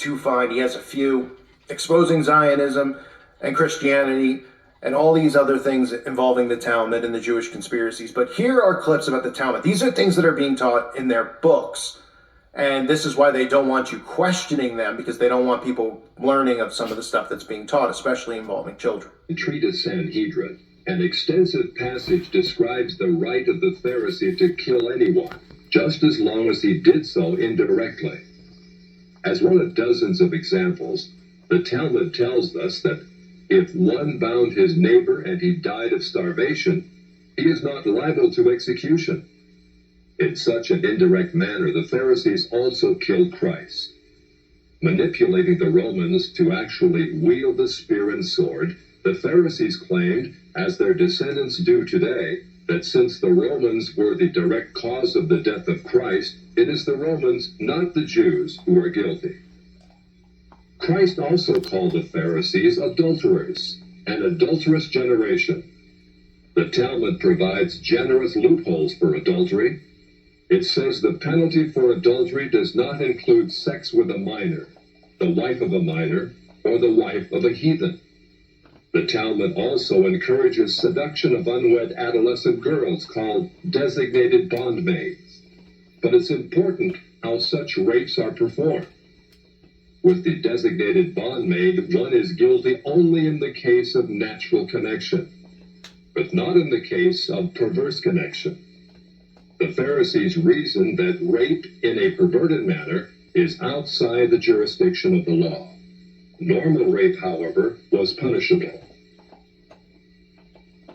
to find. He has a few: exposing Zionism and Christianity and all these other things involving the Talmud and the Jewish conspiracies. But here are clips about the Talmud. These are things that are being taught in their books. And this is why they don't want you questioning them, because they don't want people learning of some of the stuff that's being taught, especially involving children. Treatise Sanhedrin, an extensive passage describes the right of the Pharisee to kill anyone, just as long as he did so indirectly. As one of dozens of examples, the Talmud tells us that if one bound his neighbor and he died of starvation, he is not liable to execution. In such an indirect manner, the Pharisees also killed Christ. Manipulating the Romans to actually wield the spear and sword, the Pharisees claimed, as their descendants do today, that since the Romans were the direct cause of the death of Christ, it is the Romans, not the Jews, who are guilty. Christ also called the Pharisees adulterers, an adulterous generation. The Talmud provides generous loopholes for adultery. It says the penalty for adultery does not include sex with a minor, the wife of a minor, or the wife of a heathen. The Talmud also encourages seduction of unwed adolescent girls called designated bondmaids. But it's important how such rapes are performed. With the designated bondmaid, one is guilty only in the case of natural connection, but not in the case of perverse connection. The Pharisees reasoned that rape in a perverted manner is outside the jurisdiction of the law. Normal rape, however, was punishable.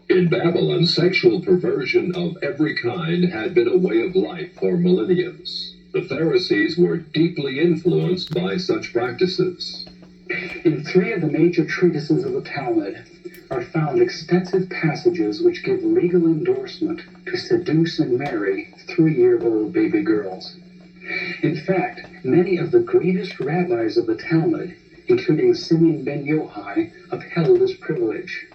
In Babylon, sexual perversion of every kind had been a way of life for millenniums. The Pharisees were deeply influenced by such practices. In 3 of the major treatises of the Talmud are found extensive passages which give legal endorsement to seduce and marry 3-year-old baby girls. In fact, many of the greatest rabbis of the Talmud, including Simeon ben Yochai, upheld this privilege.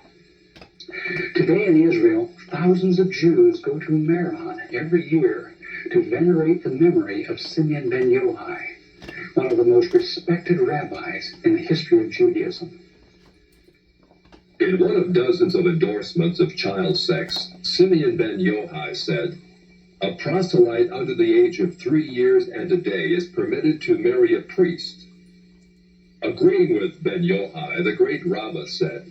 Today in Israel, thousands of Jews go to Meron every year to venerate the memory of Simeon ben Yochai, one of the most respected rabbis in the history of Judaism. In one of dozens of endorsements of child sex, Simeon ben Yochai said, "A proselyte under the age of 3 years and a day is permitted to marry a priest." Agreeing with ben Yochai, the great Rabbah said,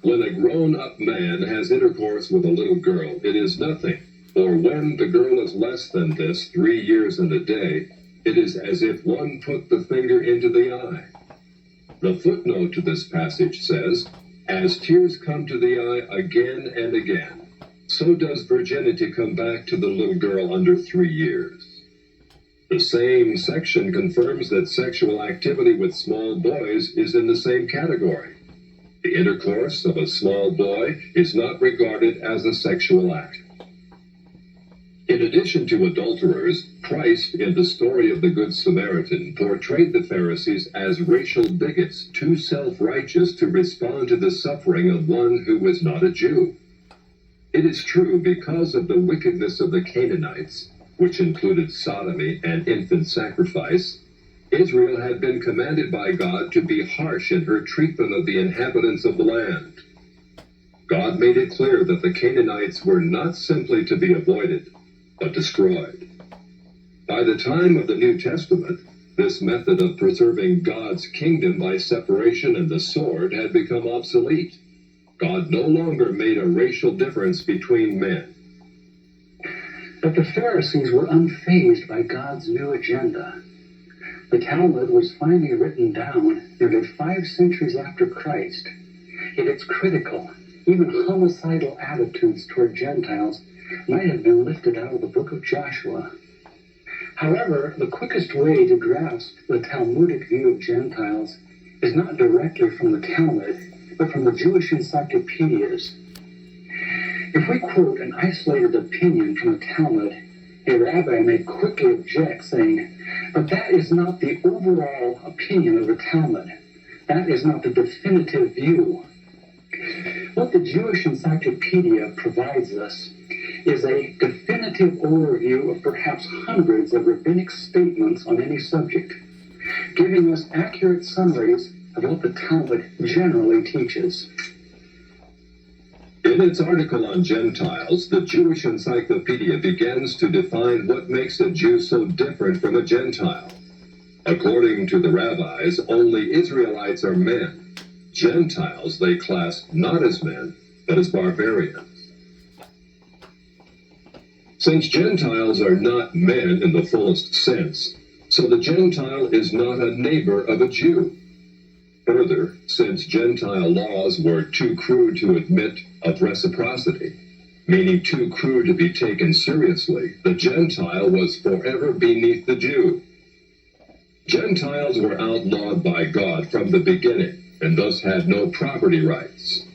"When a grown-up man has intercourse with a little girl, it is nothing, or when the girl is less than this, 3 years and a day, it is as if one put the finger into the eye." The footnote to this passage says, "As tears come to the eye again and again, so does virginity come back to the little girl under 3 years." The same section confirms that sexual activity with small boys is in the same category. The intercourse of a small boy is not regarded as a sexual act. In addition to adulterers, Christ, in the story of the Good Samaritan, portrayed the Pharisees as racial bigots, too self-righteous to respond to the suffering of one who was not a Jew. It is true, because of the wickedness of the Canaanites, which included sodomy and infant sacrifice, Israel had been commanded by God to be harsh in her treatment of the inhabitants of the land. God made it clear that the Canaanites were not simply to be avoided, but destroyed. By the time of the New Testament, this method of preserving God's kingdom by separation and the sword had become obsolete. God no longer made a racial difference between men. But the Pharisees were unfazed by God's new agenda. The Talmud was finally written down nearly 5 centuries after Christ, yet its critical, even homicidal attitudes toward Gentiles might have been lifted out of the book of Joshua. However, the quickest way to grasp the Talmudic view of Gentiles is not directly from the Talmud, but from the Jewish encyclopedias. If we quote an isolated opinion from the Talmud, a rabbi may quickly object, saying, "But that is not the overall opinion of the Talmud. That is not the definitive view." What the Jewish Encyclopedia provides us is a definitive overview of perhaps hundreds of rabbinic statements on any subject. giving us accurate summaries of what the Talmud generally teaches. In its article on Gentiles, the Jewish Encyclopedia begins to define what makes a Jew so different from a Gentile. According to the rabbis, only Israelites are men. Gentiles they class not as men, but as barbarians. Since Gentiles are not men in the fullest sense, so the Gentile is not a neighbor of a Jew. Further, since Gentile laws were too crude to admit of reciprocity, meaning too crude to be taken seriously, the Gentile was forever beneath the Jew. Gentiles were outlawed by God from the beginning, and thus had no property rights.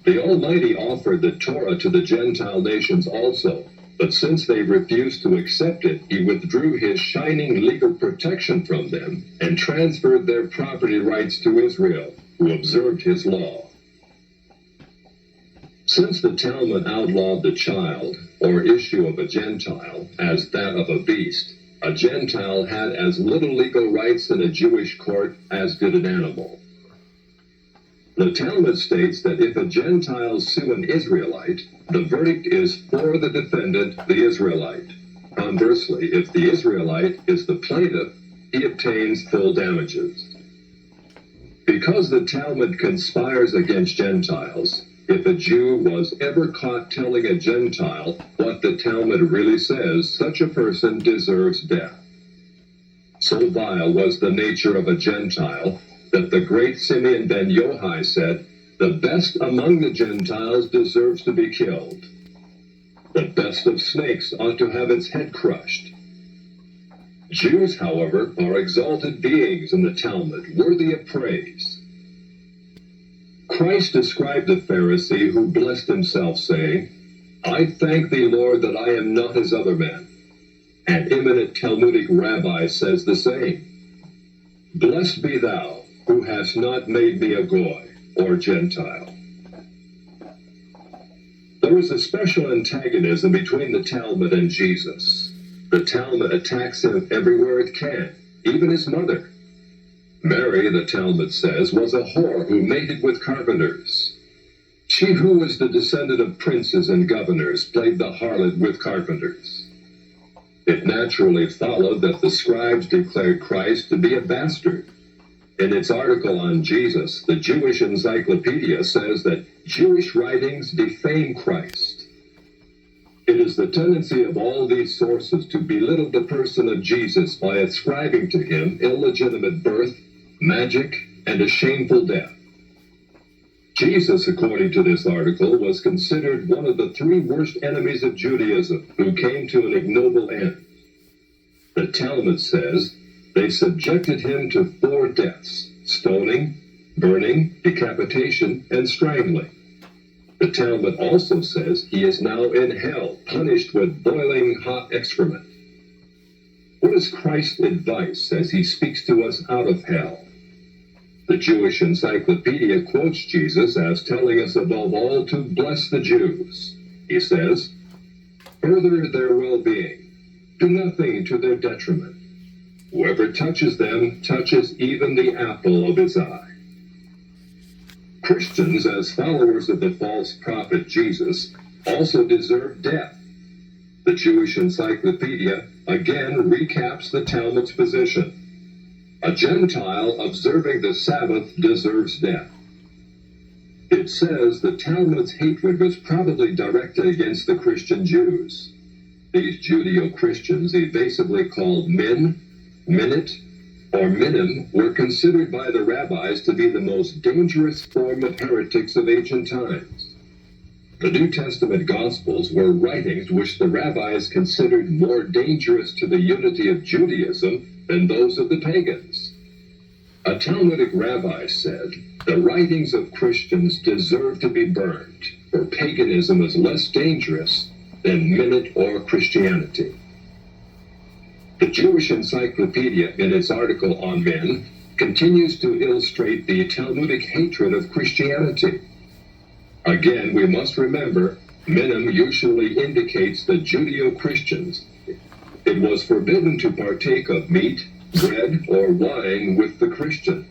The Almighty offered the Torah to the Gentile nations also, but since they refused to accept it, he withdrew his shining legal protection from them and transferred their property rights to Israel, who observed his law. Since the Talmud outlawed the child, or issue of a Gentile, as that of a beast, a Gentile had as little legal rights in a Jewish court as did an animal. The Talmud states that if a Gentile sue an Israelite, the verdict is for the defendant, the Israelite. Conversely, if the Israelite is the plaintiff, he obtains full damages. Because the Talmud conspires against Gentiles, if a Jew was ever caught telling a Gentile what the Talmud really says, such a person deserves death. So vile was the nature of a Gentile that the great Simeon ben Yohai said, "The best among the Gentiles deserves to be killed. The best of snakes ought to have its head crushed." Jews, however, are exalted beings in the Talmud, worthy of praise. Christ described the Pharisee who blessed himself, saying, "I thank thee, Lord, that I am not as other men." An eminent Talmudic rabbi says the same. "Blessed be thou, who hast not made me a Goy, or Gentile." There is a special antagonism between the Talmud and Jesus. The Talmud attacks him everywhere it can, even his mother. Mary, the Talmud says, was a whore who mated with carpenters. She who was the descendant of princes and governors played the harlot with carpenters. It naturally followed that the scribes declared Christ to be a bastard. In its article on Jesus, the Jewish Encyclopedia says that Jewish writings defame Christ. It is the tendency of all these sources to belittle the person of Jesus by ascribing to him illegitimate birth, magic, and a shameful death. Jesus, according to this article, was considered one of the three worst enemies of Judaism who came to an ignoble end. The Talmud says, they subjected him to 4 deaths: stoning, burning, decapitation, and strangling. The Talmud also says he is now in hell, punished with boiling hot excrement. What is Christ's advice as he speaks to us out of hell? The Jewish Encyclopedia quotes Jesus as telling us above all to bless the Jews. He says, "Further their well-being, do nothing to their detriment. Whoever touches them touches even the apple of his eye." Christians, as followers of the false prophet Jesus, also deserve death. The Jewish Encyclopedia again recaps the Talmud's position. A Gentile observing the Sabbath deserves death. It says the Talmud's hatred was probably directed against the Christian Jews. These Judeo-Christians, evasively called min, minute, or minim, were considered by the rabbis to be the most dangerous form of heretics of ancient times. The New Testament Gospels were writings which the rabbis considered more dangerous to the unity of Judaism than those of the pagans. A Talmudic rabbi said, "The writings of Christians deserve to be burned, for paganism is less dangerous than minute or Christianity." The Jewish Encyclopedia, in its article on men, continues to illustrate the Talmudic hatred of Christianity. Again, we must remember, minim usually indicates the Judeo-Christians. It was forbidden to partake of meat, bread or wine with the Christian.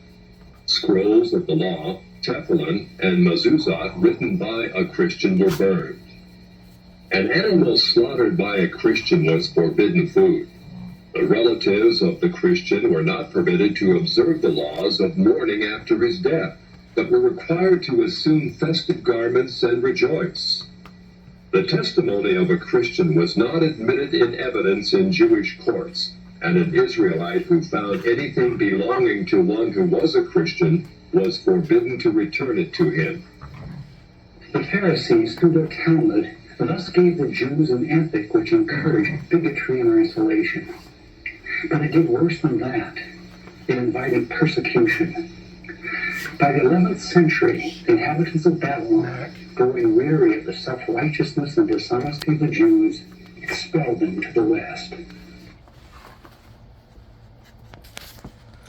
Scrolls of the law, tefillin, and mezuzah written by a Christian were burned. An animal slaughtered by a Christian was forbidden food. The relatives of the Christian were not permitted to observe the laws of mourning after his death, but were required to assume festive garments and rejoice. The testimony of a Christian was not admitted in evidence in Jewish courts, and an Israelite who found anything belonging to one who was a Christian was forbidden to return it to him. The Pharisees, through their Talmud, thus gave the Jews an ethic which encouraged bigotry and isolation. But it did worse than that. It invited persecution. By the 11th century, the inhabitants of Babylon, growing weary of the self-righteousness and dishonesty of the Jews, expelled them to the west.